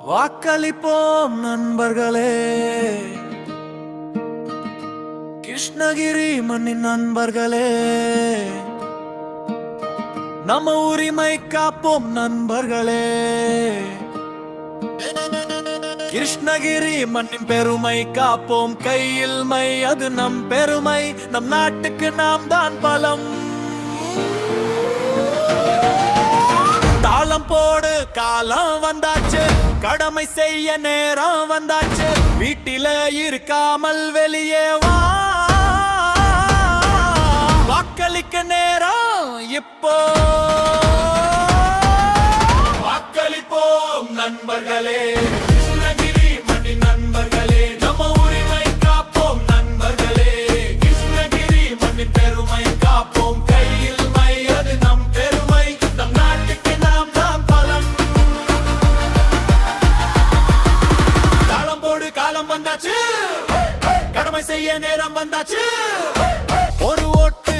வாக்களிப்போம் நண்பர்களே, கிருஷ்ணகிரி மண்ணின் நண்பர்களே, நம்ம உரிமை காப்போம் நண்பர்களே. கிருஷ்ணகிரி மண்ணின் பெருமை காப்போம், கையில் மை அது நம் பெருமை, நம் நாட்டுக்கு நாம் தான் பலம். தாளம் போடு, காலம் வந்தாச்சு, கடமை செய்ய நேரம் வந்தாச்சு, வீட்டில இருக்காமல் வெளியே வா, வாக்களிக்க நேரம் இப்போ. வாக்களிப்போம் நண்பர்களே, கிருஷ்ணகிரி மண்ணின் நண்பர்களே, நம்ம உரிமை காப்போம் நண்பர்களே. கிருஷ்ணகிரி மண்ணின் பெருமை காப்போம், கையில் மை அது நம் பெருமை, நம் நாட்டுக்கு நாம் தான் பலம். தாளம் போடு, காலம் வந்தாச்சு, கடமை செய்ய நேரம் வந்தாச்சு, ஒரு ஓட்டு